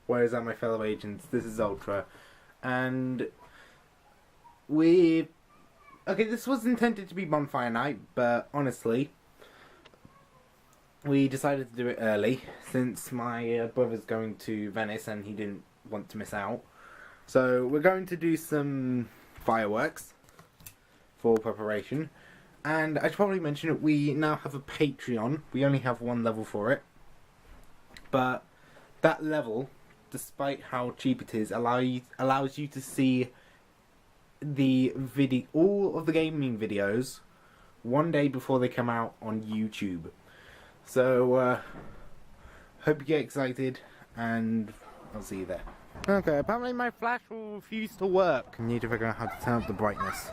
What is up, my fellow agents? This is Ultra, and this was intended to be Bonfire night, but honestly, we decided to do it early since my brother's going to Venice and he didn't want to miss out. So we're going to do some fireworks for preparation, and I should probably mention that we now have a Patreon. We only have one level for it, but that level, despite how cheap it is, allows you to see all of the gaming videos one day before they come out on YouTube. So hope you get excited, and I'll see you there. Okay, apparently my flash will refuse to work. I need to figure out how to turn up the brightness.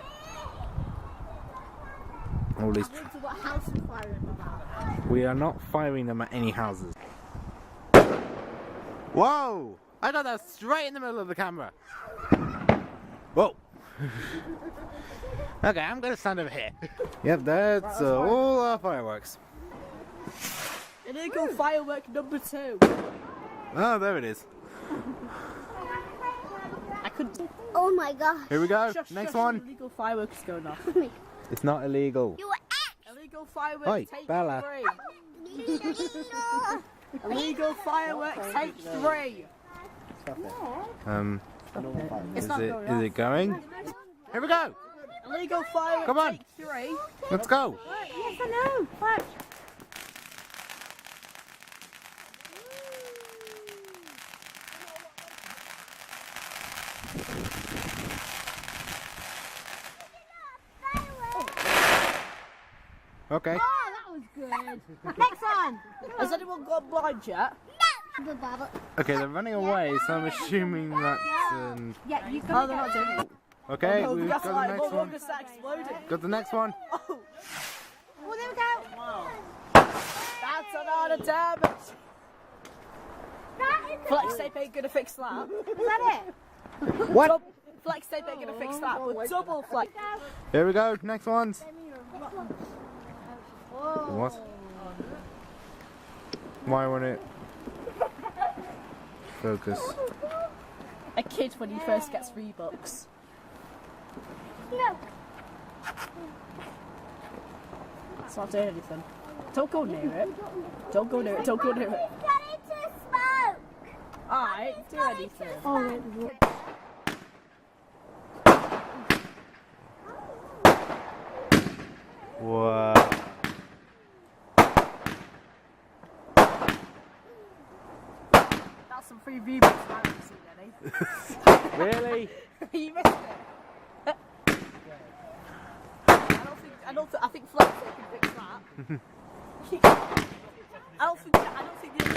All these. What house are firing about? We are not firing them at any houses. Whoa! I got that straight in the middle of the camera. Whoa! Okay, I'm gonna stand over here. Yep, that's all our fireworks. Illegal firework number 2. Oh, there it is. I couldn't. Oh my gosh. Here we go. Next one. Illegal fireworks going off. It's not illegal. You were Illegal fireworks. Oi, take Bella. 3. Illegal fireworks. Take 3. Is it going? Here we go. Illegal fireworks. Come on. Take 3. Let's go. Yes, I know. Watch. Okay. Oh, that was good. Next one. Has anyone got blind yet? No. Okay, they're running away, so I'm assuming that's. Yeah, you Oh, they're not doing it. Okay, Oh, we've got the next one. Exploding. Got the next one. Oh, Oh, there we go. wow. That's a lot of damage. That is Flex tape ain't gonna fix that. Is that it? What? Flex tape ain't gonna fix that. But double flex. Here we go. Next ones. What? Why won't it focus? A kid when he first gets $3. No. It's not doing anything. Don't go near it. Don't go near it. Don't go near it. Got into smoke. Alright, do anything. Oh, Wow. That's some free V-Bucks I haven't seen any. Really? You missed it. I think Flex tape can fix that. I don't think the other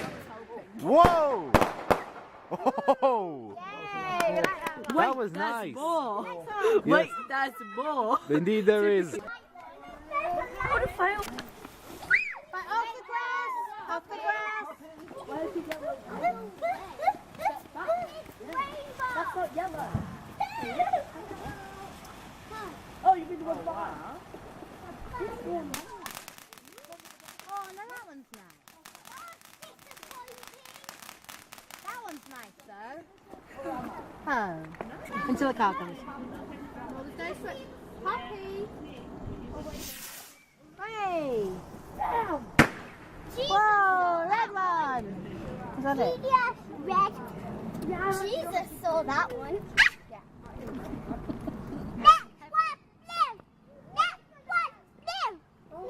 one's helping. Whoa! Oh! yay, we like that one. That was There's nice. more. Yes. Wait, there's more. Indeed, there is. What a fail. Right, off the grass. Off the grass. That's not yellow. Oh, you mean the one behind? Oh, no, that one's nice. That one's nice, though. Oh. Until the car comes. Poppy. Hey. Whoa, red one. Is that it? Yes, red. Jesus saw that one. Yeah.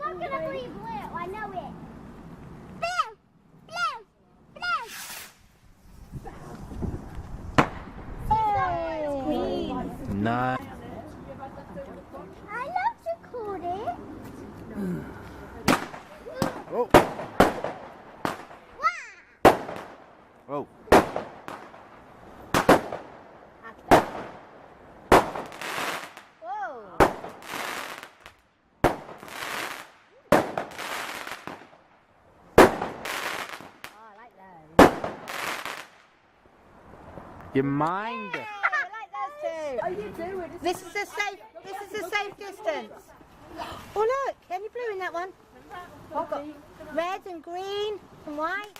I'm not gonna breathe blue, I know it. Blue! Blue! Green. Nice. I love to call it. Oh. Wow! Oh. Whoa! You mind? I like those two. Are you doing? This is a safe distance. Oh look, any blue in that one? I've got red and green and white.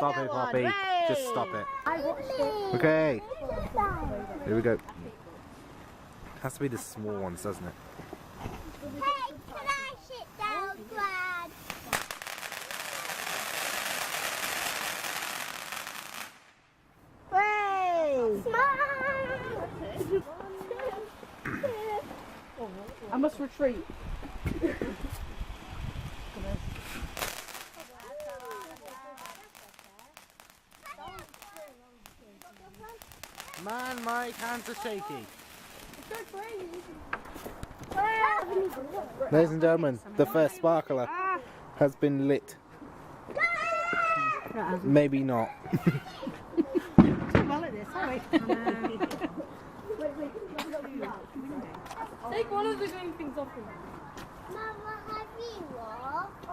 Stop it, Poppy. Just stop it. I watched it. Okay. Here we go. It has to be the small ones, doesn't it? Hey, can I sit down, Dad? Hey! Smile! I must retreat. Man, my hands are shaky. Ladies and gentlemen, the first sparkler has been lit. Maybe not. Take one of the green things off him. Mama, have you walked?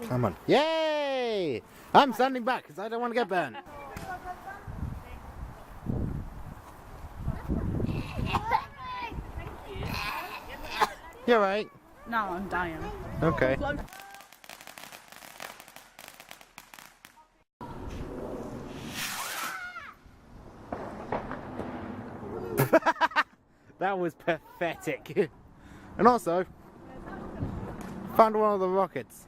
Come on. Yay! I'm standing back because I don't want to get burned. You're right. No, I'm dying. Okay. That was pathetic. And also, found one of the rockets.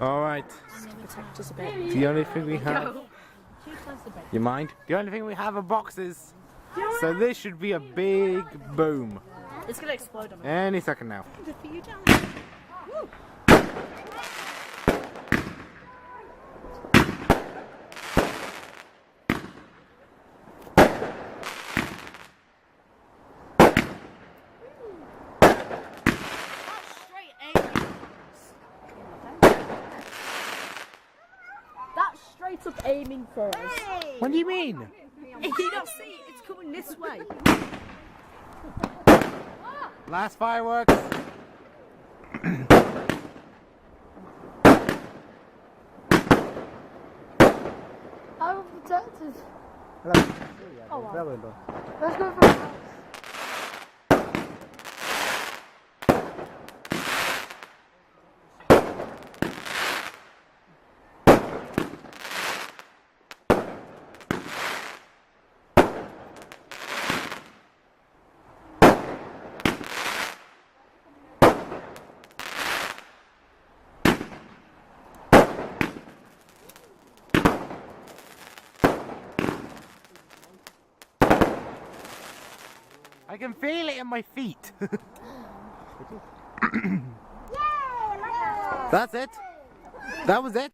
Alright. The only thing we have... You mind? The only thing we have are boxes. So this should be a big boom. It's gonna explode on me. Any second now. That's straight up aiming for us. What do you mean? If you don't see it, it's coming this way. Last fireworks. I'm protected. Oh, wow. Let's go for the house. I can feel it in my feet. That's it. That was it.